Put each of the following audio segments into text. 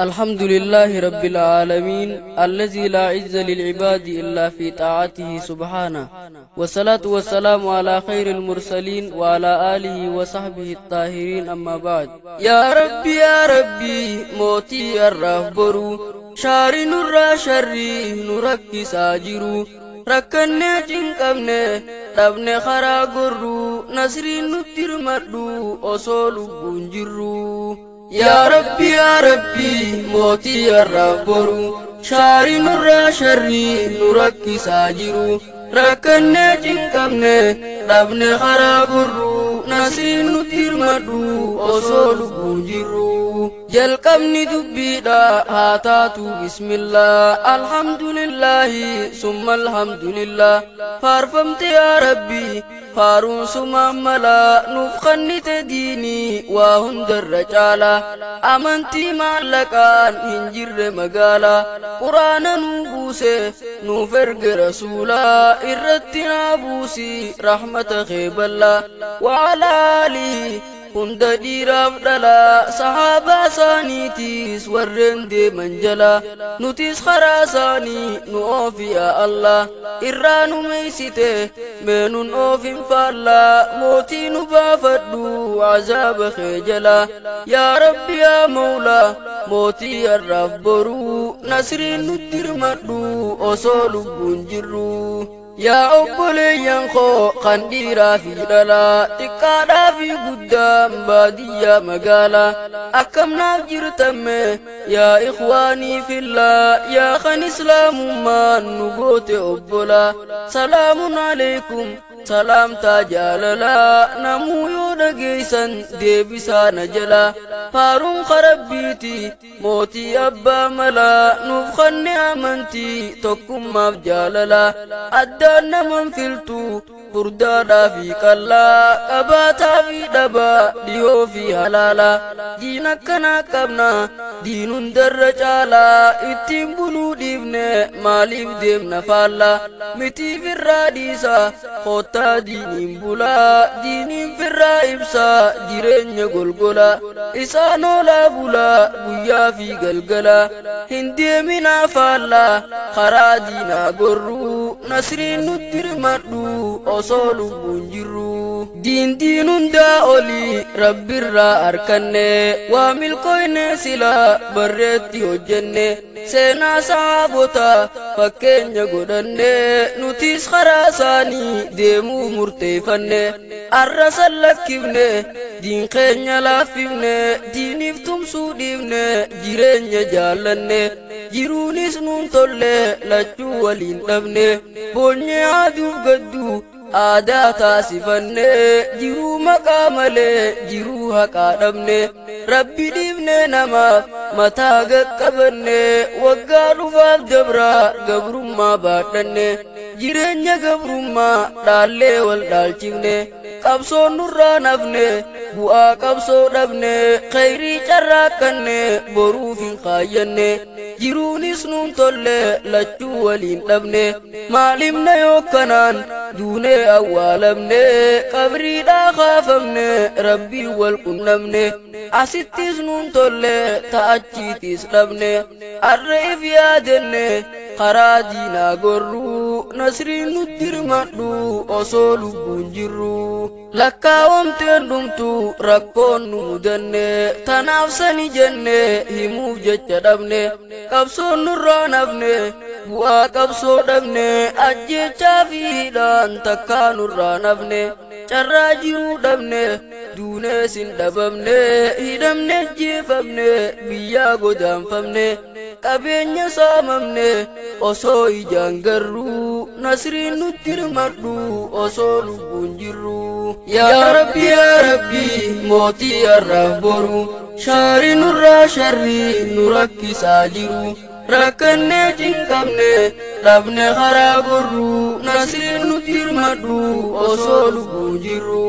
الحمد لله رب العالمين الذي لا عز للعباد إلا في طاعته سبحانه، والصلاة والسلام على خير المرسلين وعلى آله وصحبه الطاهرين. أما بعد، يا ربي موتي الرهبرو شاري نور شري نورك ساجرو ركني جنكمني تبني خراغرو نسري نتر مدو أصول بنجرو. يا ربي موتي الرهبرو شاري نور شري نورك ساجرو ركني جنكمني تبني خراغرو نسري نتر مدو أصول بنجرو. jalqabni dubbiidha haa taatu bismillah alhamdulillah summa alhamdulillah faarfamte yaa rabbi faaruun sumaan mala nuuf kannite diinii waa hundarra caala amantii maallaqaan hin jirre magaala quraana nuu buuse nuuf erge rasuulaa irratti naa buusi rahmata kee ballaa wa alaa aalihi hunda dhiiraaf dhalaa sahaabaa isaaniitiis warreen deeman jala nutis karaa isaanii nu oofi yaa Allah irraa nu meeysite meenun oofin faallaa mootii nu baafadhu azaaba kee jala yaa rabbi yaa mawlaa mootii har'aaf boruu nasriin nutti hirmadhu osoo lubbuun jirru. yaa obboleeyyan koo kan dhiiraa fi dhalaa xiqqaadhaa fi guddaan baadiyyaa magaalaa akkam naaf jirtamme yaa ikhwaanii fillaa yaa kan islaamummaan nu goote obbolaa salaamun alaykum salaamtaa jaalalaa namuu yoo dhageeysan deebisaa na jalaa faaruun karabbiiti mootii abbaa malaa nuuf kanne amantii tokkummaaf jaalalaa addaan naman filtuu furdaadhaa fi qallaa qabaataa fi dhabaa dhiyoo fi halaalaa diin akkanaa qabna diinun darra caalaa ittiin buluu dhiifne maaliif deemna faallaa mitiif irraa dhiisa kottaa diiniin bulaa diiniin firraa ibsaa jireenya golgolaa isaan oolaa bulaa guyyaa fi galgalaa hin deeminaa faallaa karaa diinaa gorruu nasriin nutti hirmadhu osoo lubbuun jirru. diin hundaa olii rabbirraa arkanne waa milkooyne silaa barreetti hojjenne seenaa sahaabota fakkeenya godhanne nutis karaa isaanii deemuu murteeffanne arra sallakkifne diin keenya laaffifne diiniif tumsuu dhiifne jireenya jaallanne jiruunis nuun tolle lachuu waliin dhabne boonyee aaduuf gaddu aadaa taasifanne jiruu maqaa malee jiruu haqaa dhabne rabbi dhiifne namaaf mataa gaqqabanne waggaa dhufaaf dabraa gabrummaa baadhanne jireenya gabrummaa dhaallee wal dhaalchifne qabsoon nurraa nafne bu'aa qabsoo dhabne khayrii carraaqanne boruuf hin kaayyanne jiruunis nuun tolle lachuu waliin dhabne maalimna yookanaan duunee awwaalamne qabriidhaa kaafamne rabbii wal qunnamne asittis nuun tolle ta'achiitis dhabne arreef yaadenne karaa diinaa gorruu nasriin nutti hirmadhu osoo lubbuun jirru. lakkaawamteen dhumtu rakkoon nu mudanne tanaaf sani jenne himuuf jecha dhabne qabsoon nurraa nafne bu'aa qabsoo dhabne ajjechaa fi hidhaan takkaa nurraa nafne carraa jiruu dhabne duunees hin dhabamne hidhamne jeefamne biyyaa godaanfamne qabeenya saamamne osoo ijaan garruu nasriin nutti hirmadhu osoo lubbuun jirru. yaa rabbi mootii har'aaf boru shaarii nurraa sharrii nu rakkisaa jiru rakkanne cinqabne dhabne karaa gorru nasriin nutti hirmadhu osoo lubbuun jirru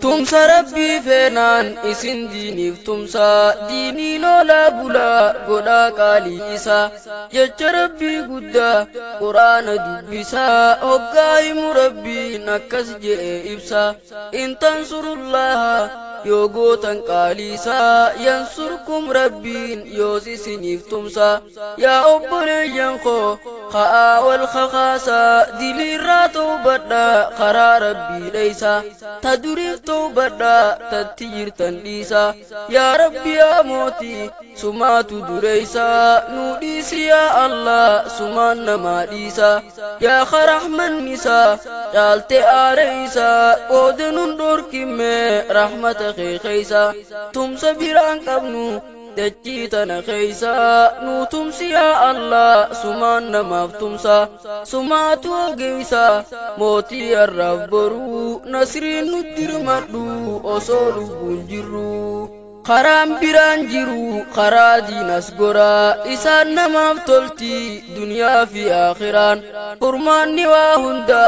tumsa rabbii feenaan isin diiniif tumsa diinii lolaa bulaa godhaa qaalii isaa jecha rabbii guddaa quraana dubbisaa hoggaa himu rabbiin akkas jedhee ibsa in tansurullaha yoo gootan qaaliisaa yansurkum rabbiin yoos isiniif tumsa yaa obboleeyyan koo ka'aa wal kakaasaa diliirraa tawbadhaa karaa rabbii dheeysa ta duriif tawbadhaa tatti jirtan dhiisa yaa rabbi yaa mootii sumaatu dureeysa nuu dhiisi yaa allah sumaan namaa dhiisa yaa karahmannisaa caalte aareeysa qooda nun dhorkimme rahmata keeysa tumsa biraan qabnu dachii tana keeysa nuu tumsi yaa allah sumaan namaaf tumsa sumaatu ogeeysa mootii arraaf boruu nasriin nutti hirmadhu osoo lubbuun jirru karaan biraan jiru karaa diinas goraa isaan namaaf tolti duniyaa fi aakhiraan furmaanni waa hunda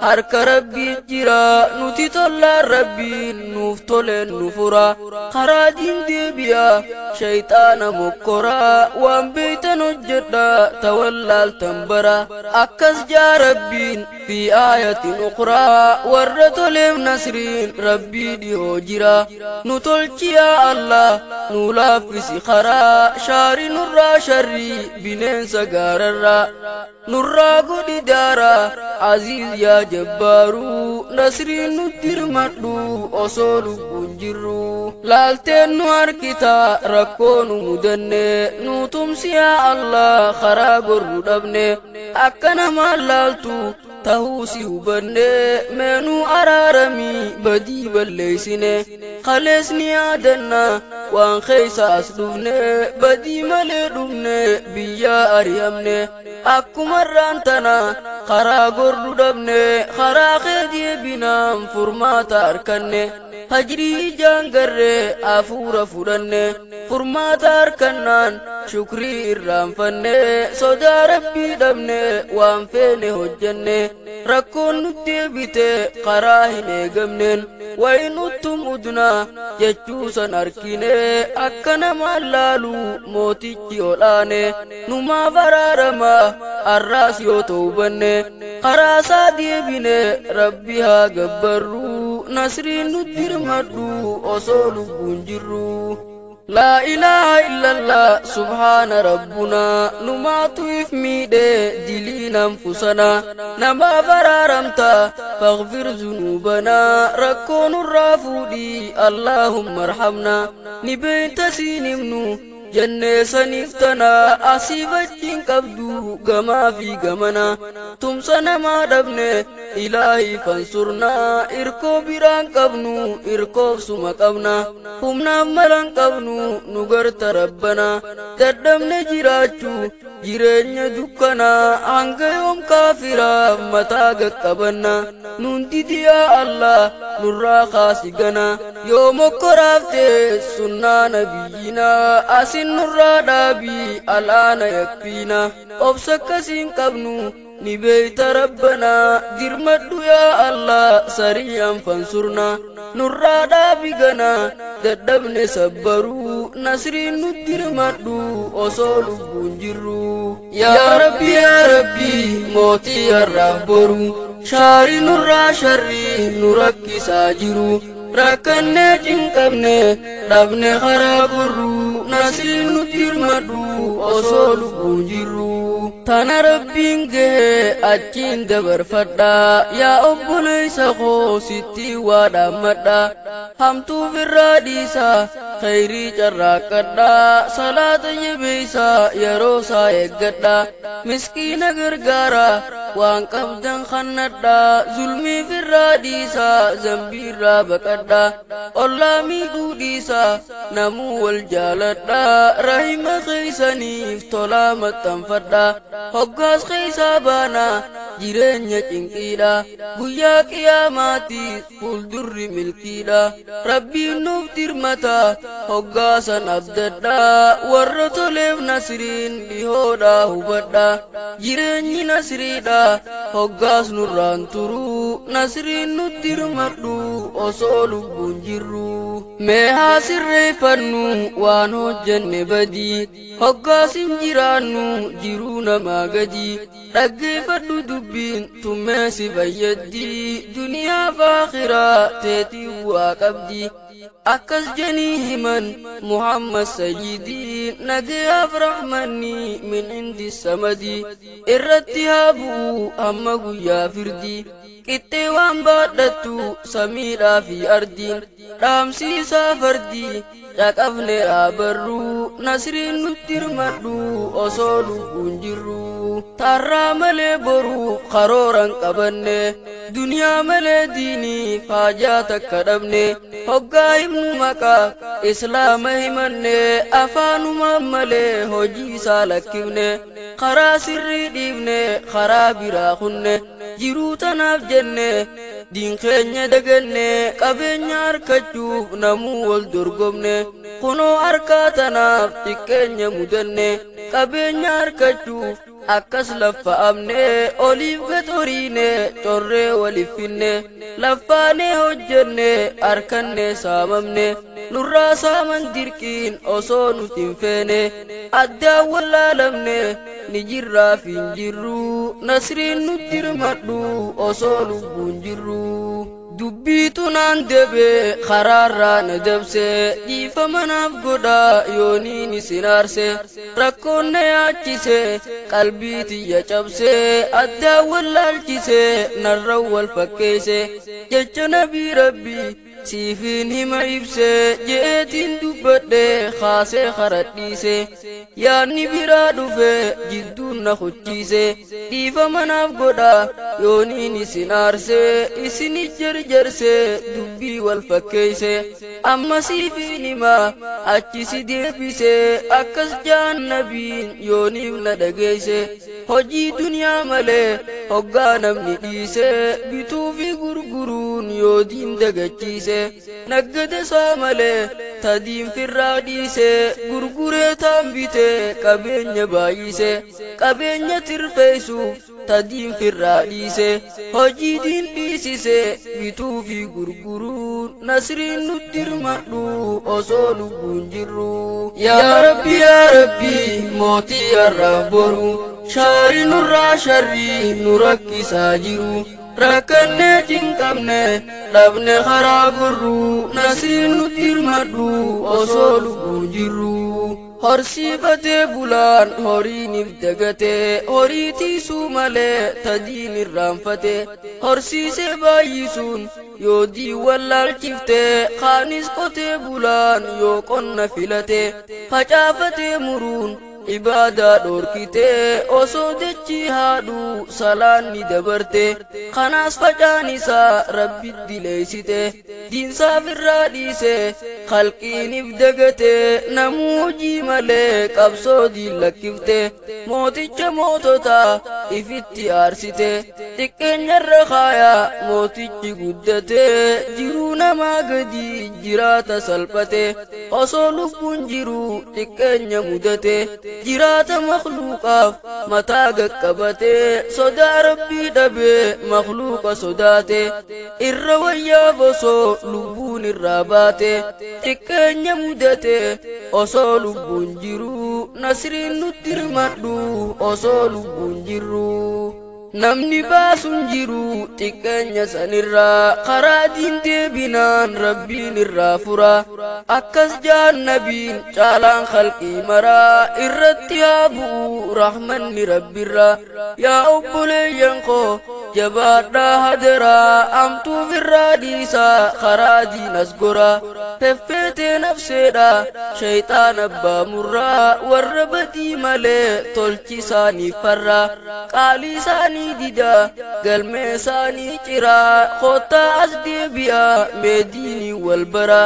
harka rabbii jira nuti tollaan rabbiin nuuf toleen nu fura karaa diin deebi'a shayxaana mokkoraa waan beeytan hojjedha tawallaaltan bara akkas jaa rabbiin fi aayatin ukhraa warra toleef nasriin rabbii dhihoo jira nu tolchi yaa Allah nula fisi khara shari nurra sharri binensa gararra nurra gudi dara aziz ya jabbaru nasri nudirmadu osolu bunjiru lalten nuar kita rakonu mudanne nutumsi ya Allah khara gorru dabne akkana malaltu tahusi hubanne menu ararami badi balleysine khalesni adanna waan khaysa asdufne badi male dufne biya ariyamne akkuma rantana khara gordu dabne khara khedi binam furmata arkanne hajri jangarre afura fudanne furmata arkannan shukri irranfanne soda rabbi dabne waan feene hojjanne rakkoon nutti bite karaa hin eegamneen wayin uttum udna jechuusan arkine akka nama laalu mootichi olaane numaa baraarama arraas yoo tawbanne karaa isaa deebine rabbi haa gabbarru nasriin nutti hirmadhu osoo lubbuun jirru لا إله إلا الله سبحان ربنا نماتو إفميدي دلين أنفسنا نما فرارمتا فاغفر ذنوبنا ركون الرافودي اللهم ارحمنا نبيت سينمنو جنة سنفتنا أسيبتين قبدو غما في غمنا تمسنا ما دبنا إلهي فانصرنا إركو بران قبنو إركو سما قبنا همنا ملان قبنو نغرت ربنا تدمنا جراجو جرين دكنا عنق يوم كافرا متاق قبنا ننتي يا الله نرى خاسقنا يوم قرافت سنة نبينا نرى دابي الآن يكفينا أبسك سين قبنو نبيت ربنا درمد يا الله سريعا فانصرنا نرى دابي غنا ددبن سبرو نسرين ندرمد أصول بنجرو يا ربي موتي الرهبرو شاري نرى شري نركي ساجرو rakkanne cinqabne dhabne karaa gorru nasriin nutti hirmadhu osoo lubbuun jirru tana rabbiin gahe achiin dabarfadha yaa obboleeysa koo sitti waa dhaammadha hamtuuf irraa dhiisa khayrii carraaqqadha salaata jabeeysa yeroo isaa eeggadha miskiina gargaara waan qabdan kannadha zulmiif irraa dhiisa zambiirraa baqadha ollaa miidhuu dhiisa namuu wal jaaladha rahima keeysaniif tolaa maxxanfadha hoggaas keeysaa baana jireenya cinqiidha guyyaa qiyaamaati fuuldurri milkiidha rabbiin nuuf dirmata hoggaasan abdadha warra toleef nasriin dhihoodha hubadha jireenyi nasriidha hoggaas nurraan turu nasriin nutti dirmadhu osoo lubbuun jirru mee haa sirreeffannu waan hojjenne badii hoggaasin jiraannu jiruu namaa gadi dhaggeeffadhu dubbiin tummeesi fayyaddi duniyaa fi akhiraa teetii bu'aa qabdi akkas janii himan muhammad sayyidii nagayaaf rahmanni min indi samadi irratti haa bu'u amma guyyaa firdi qixxee waan baadhattu samiidhaa fi ardiin dhaamsiisaa fardii dhaqafne dhaabarru nasriin nutti dirmadhu osoo lubbuun jirru tarraa malee boru karooran qabanne duniyaa malee diinii faajaa takka dhabne hoggaa himnu maqaa islaama himanne afaanumaan malee hojii isaa lakkifne karaa sirrii dhiibne karaa biraa kunne jiruu tanaaf jenne diin keenya daganne qabeenya harkachuuf namuu wal dorgomne kunoo harkaa tanaaf xiqqeenya mudanne qabeenya harkachuuf akkas laffa'amne oliif gaxoriine corree waliif finne laffaanee hojjenne harkanne saamamne nurraa saaman dirqiin osoo nuti hin feene addaan wallaalamne ni jirraa fi hin jirru nasriin nutti dirmadhu osoo lubbuun jirru dubbiitu naan debe karaarraa na dabse dhiifama naaf godha yooniin isin aarse rakkoon na yaachise qalbii tiyya cabse addaan wallaalchise narra wal fakkeesse jecha nabii rabbii siifin hima ibse jeetiin dubbadhe kaasee karadhiise yaanni biraa dhufe jidduun na huchiise dhiifama naaf godha yooniin isin aarse isini jarjarse dubbii wal fakkeesse amma siifin hima achisi deebise akkas jaan nabiin yooniif na dhageesse hojii duniyaa malee hoggaa namni dhiise bituu fi gurguruun yoo diin dagachiise naggade saa malee tadiin firraa dhiise gurguree taan bite qabeenya baay'ise qabeenya tirfeessuuf tadiin firraa dhiise hojii diin dhiisise bituu fi gurguruun nasriin nutti dirmadhu osoo lubbuun jirru yaa rabbi mootii har'aaf boru shaari nurraa sharrii nu rakkisaa jiru rakkanne cinqabne dhabne karaa gorru nasriin nutti dirmadhu osoo lubbuun jirru horsiifatee bulaan horiiniif dagate horii tiisuu malee tadiin irraanfate horsiisee baay'isuun yoo diin wallaalchifte kaanis qotee bulaan yoo qonna filate facaafatee muruun ibaadaa dhorkite osoo dachii haadhu salaanni dabarte kanaas facaan isaa rabbi dileessite diinsaaf irraa dhiise khalqiiniif dagate namuu hojii malee qabsoo diin lakkifte mooticha mootota ifitti aarsite xiqqeenyarra kaayaa mootichi guddate jiruu namaa gadi jiraata salphate osoo lubbuun jiru xiqqeenya mudate jiraata makhluuqaaf mataa gaqqabate sodaa rabbii dhabe makhluuqa sodaate irra wayyaaf osoo lubbuun irraa baate xiqqeenya mudate osoo lubbuun jiru nasriin nutti dirmadhu osoo lubbuun jiru namni baasun jiru xiqqeenya sanirraa karaa diin deebinaan rabbiin irraa fura akkas jaan nabiin caalaan khalqii maraa irratti haa bu'u rahmanni rabbirraa yaa obboleeyyan koo jabaadhaa hadaraa amtuuf irraa dhiisaa karaa diin as goraa feffeetee nafseedha shayxaan abbaa murraa warra badii malee tolchi isaaniif farraa qaalii isaanii isaanii dida galmee isaanii ciraa kottaa as deebi'a meediinii wal bara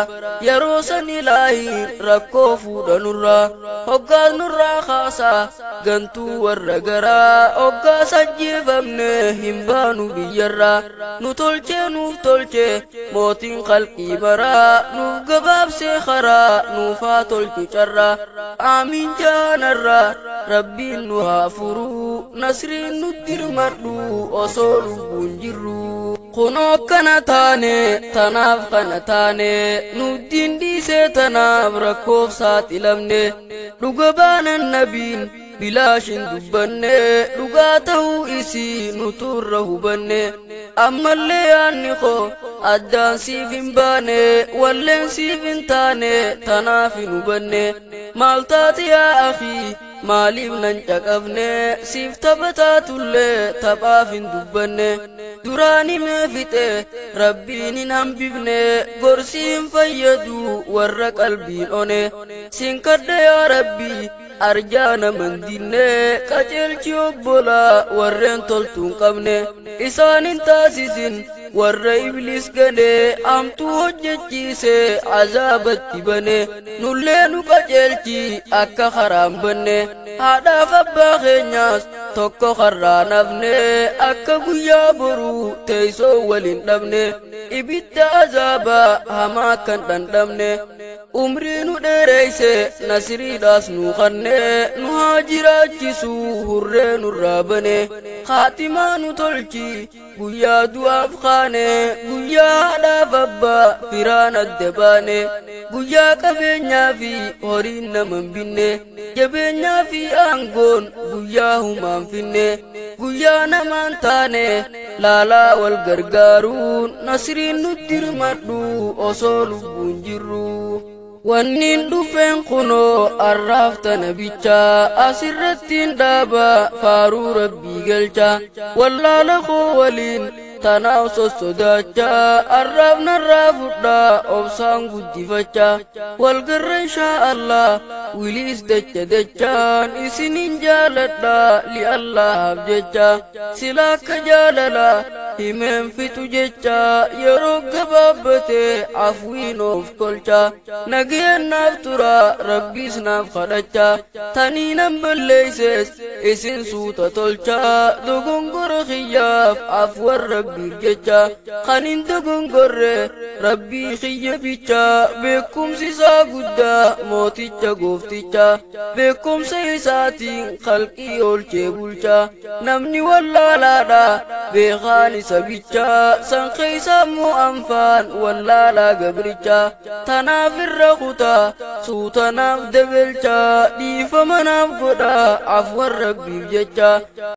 yeroo san ilaahiin rakkoo fuudhanurraa hoggaas nurraa kaasaa gantuu warra garaa hoggaas ajjeefamne hin baanu biyyarraa nu tolchee nuuf tolche mootiin qalqii baraa nuuf gabaabsee karaa nuufaa tolchu carraa amiin jaanarraa rabbiin nu haa furuu nasriin nutti hirmadhu osoo lubbuun jirru kunoo kana taane tanaaf kana taane nuuddiin dhiisee tanaaf rakkoof saaxilamne dhuga baanan nabiin bilaashin dubbanne dhugaa ta'uu isii nuturra hubanne ammallee yaanni koo addaan siif hin baane walleen siif hin taane tanaaf hin hubanne maal taate yaa akhii maaliif nan caqabne siif taphaatullee taphaaf hin dubbanne duraani mee fixe rabbiin hin hambifne gorsi hin fayyadu warra qalbiin one sin kadhe yaa rabbii arjaana mandinne qajeelchi obbola warreen toltuun qabne isaan hin taasisin warra iblis gane amtuu hojjechiise azaabatti bane nullee nu qajeelchi akka karaan banne haadhaaf abbaa keenyaas tokko karraa nafne akka guyyaa boruu teessoo waliin dhabne ibidda azaabaa hamaa kan dhandhamne umrii nu dheereyse nasriidhaas nu kanne nu haa jiraachisu hurree nurraa bane haatimaa nu tolchi guyyaa du'aaf kaane guyyaa haadhaaf abbaa firaan adda baane guyyaa qabeenyaa fi horiin naman binne jabeenyaa fi aangoon guyyaa humaan finne guyyaa namaan taane laalaa wal gargaaruun nasriin nutti hirmadhu osoo lubbuun jirru wannin dhufeen kunoo arraafta nabicha asirrattiin dhaaba faaruu rabbii galcha wallaala koo waliin tanaaf sossodacha arraaf narraa fudhaa obsaan guddifacha walgarra inshaa Allah wiliis dacha dachaan isinin jaaladha li Allahaaf jecha sila akka jaalala himeen fixu jecha yeroo gabaabbate afwiin of tolcha nageen naaf tura rabbiis naaf kadhacha tanii nan balleeyses isin suuta tolcha dogongora kiyyaaf afwan rabbiif jecha kanin dogongorre rabbii kiyya bicha beekumsi isaa guddaa mooticha goofticha beekumsa isaatiin khalqii oolchee bulcha namni wallaalaadha beekaan isa bicha san keeysaa moo anfaan wallaalaa gabricha tanaaf irra kutaa suutanaaf dagalcha dhiifama naaf godha afwan rabbiif jecha